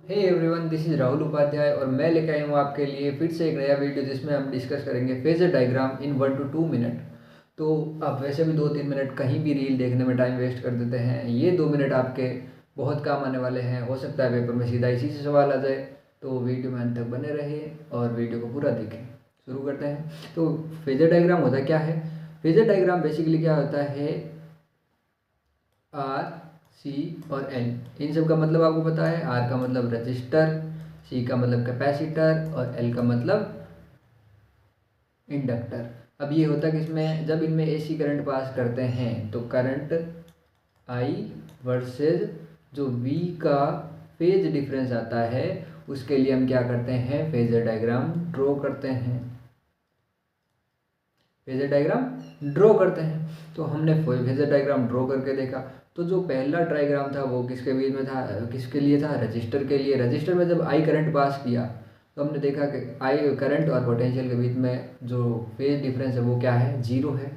Hey everyone, this is Rahul Upadhyay और मैं लेकर आया हूँ आपके लिए फिर से एक नया वीडियो जिसमें हम डिस्कस करेंगे phasor diagram in 1 to 2 minute. तो आप वैसे भी 2-3 मिनट कहीं भी रील देखने में टाइम वेस्ट कर देते हैं, ये 2 मिनट आपके बहुत काम आने वाले हैं। हो सकता है पेपर में सीधा इसी से सवाल आ जाए, तो वीडियो में अंत तक बने रहिए और वीडियो को पूरा देखें। शुरू करते हैं। तो फेजर डायग्राम होता क्या है? फेजर डायग्राम बेसिकली क्या होता है, आर, सी और एल, इन सब का मतलब आपको पता है। आर का मतलब रजिस्टर, सी का मतलब कैपेसिटर और एल का मतलब इंडक्टर। अब ये होता कि इसमें जब इनमें एसी करंट पास करते हैं तो करंट आई वर्सेस जो वी का फेज डिफरेंस आता है, उसके लिए हम क्या करते हैं, फेजर डायग्राम ड्रॉ करते हैं। फेजर डायग्राम ड्रॉ करते हैं। तो हमने फेजर डायग्राम ड्रॉ करके देखा, तो जो पहला डायग्राम था वो किसके बीच में था, किसके लिए था, रजिस्टर के लिए। रजिस्टर में जब आई करंट पास किया तो हमने देखा कि आई करंट और पोटेंशियल के बीच में जो फेज डिफरेंस है वो क्या है, जीरो है।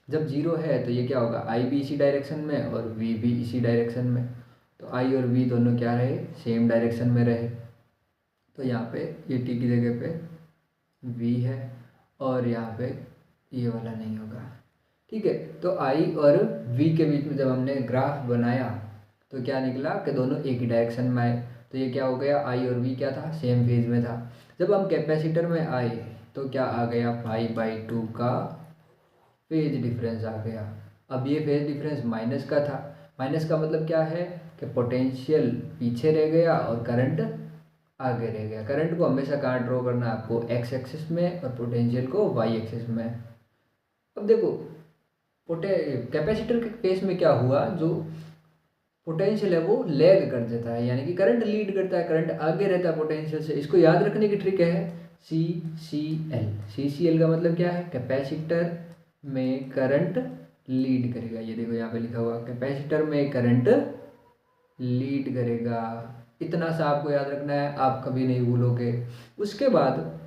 जब जीरो है तो ये क्या होगा, आई भी इसी डायरेक्शन में और वी भी इसी डायरेक्शन में। तो आई और वी दोनों क्या रहे, सेम डायरेक्शन में रहे। तो यहाँ पे ये टी की जगह पे वी है और यहाँ पे ये वाला नहीं होगा। ठीक है, तो आई और वी के बीच में जब हमने ग्राफ बनाया तो क्या निकला कि दोनों एक ही डायरेक्शन में आए। तो ये क्या हो गया, आई और वी क्या था, सेम फेज में था। जब हम कैपेसिटर में आए तो क्या आ गया, 5/2 का फेज डिफरेंस आ गया। अब ये फेज डिफरेंस माइनस का था। माइनस का मतलब क्या है कि पोटेंशियल पीछे रह गया और करंट आगे रह गया। करंट को हमेशा कहाँ ड्रॉ करना है आपको, एक्स एक्सिस में, और पोटेंशियल को वाई एक्सिस में। अब देखो पोटे कैपेसिटर के केस में क्या हुआ, जो पोटेंशियल है वो लैग कर देता है, यानी कि करंट लीड करता है, करंट आगे रहता है पोटेंशियल से। इसको याद रखने की ट्रिक है सी सी एल। सी सी एल का मतलब क्या है, कैपेसिटर में करंट लीड करेगा। ये देखो यहाँ पे लिखा हुआ, कैपेसिटर में करंट लीड करेगा। इतना सा आपको याद रखना है, आप कभी नहीं भूलोगे। उसके बाद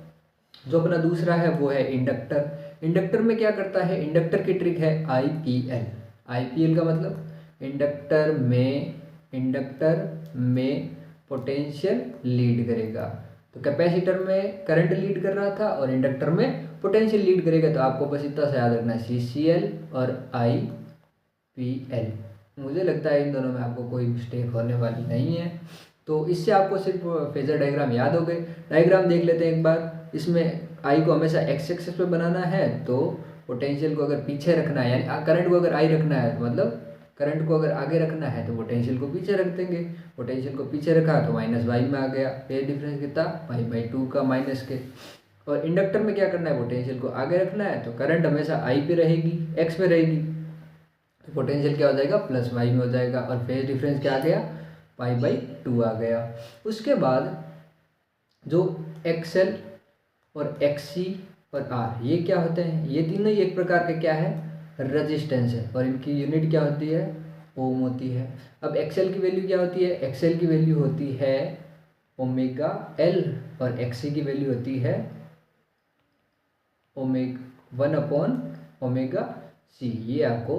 जो अपना दूसरा है वो है इंडक्टर। इंडक्टर में क्या करता है, इंडक्टर की ट्रिक है I P L. I P L का मतलब इंडक्टर में पोटेंशियल लीड करेगा। तो कैपेसिटर में करंट लीड कर रहा था और इंडक्टर में पोटेंशियल लीड करेगा। तो आपको बस इतना सा याद रखना है, सी सी एल और आई पी एल। मुझे लगता है इन दोनों में आपको कोई मिस्टेक होने वाली नहीं है। तो इससे आपको सिर्फ फेजर डायग्राम याद हो गए। डायग्राम देख लेते हैं एक बार। इसमें आई को हमेशा एक्स एक्सिस पे बनाना है, तो पोटेंशियल को अगर पीछे रखना है, यानी करंट को अगर आई रखना है, मतलब करंट को अगर आगे रखना है तो पोटेंशियल को पीछे रख देंगे। पोटेंशियल को पीछे रखा तो माइनस वाई में आ गया। फेज डिफरेंस कितना, 5/2 का माइनस के। और इंडक्टर में क्या करना है, पोटेंशियल को आगे रखना है तो करंट हमेशा आई पे रहेगी, एक्स पे रहेगी। तो पोटेंशियल क्या हो जाएगा, प्लस वाई में हो जाएगा। और फेज डिफरेंस क्या आ गया, 5/2 आ गया। उसके बाद जो एक्सएल और एक्सी और आर, ये क्या होते हैं, ये तीनों ही एक प्रकार के क्या है, रजिस्टेंस है। और इनकी यूनिट क्या होती है, ओम होती है। अब एक्सएल की वैल्यू क्या होती है, एक्सएल की वैल्यू होती है ओमेगा एल और एक्सी की वैल्यू होती है ओमेगा 1/ओमेगा सी। ये आपको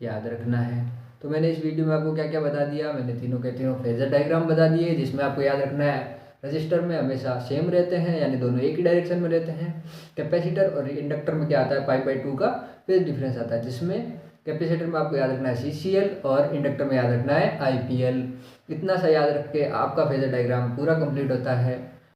याद रखना है। तो मैंने इस वीडियो में आपको क्या क्या बता दिया, मैंने तीनों के तीनों फेजर डायग्राम बता दिए, जिसमें आपको याद रखना है रजिस्टर में हमेशा सेम रहते हैं, यानी दोनों एक ही डायरेक्शन में रहते हैं। कैपेसिटर और इंडक्टर में क्या आता है, 5/2 का फेज डिफरेंस आता है, जिसमें कैपेसिटर में आपको याद रखना है CCL और इंडक्टर में याद रखना है IPL। इतना सा याद रख के आपका फेजर डायग्राम पूरा कंप्लीट होता है।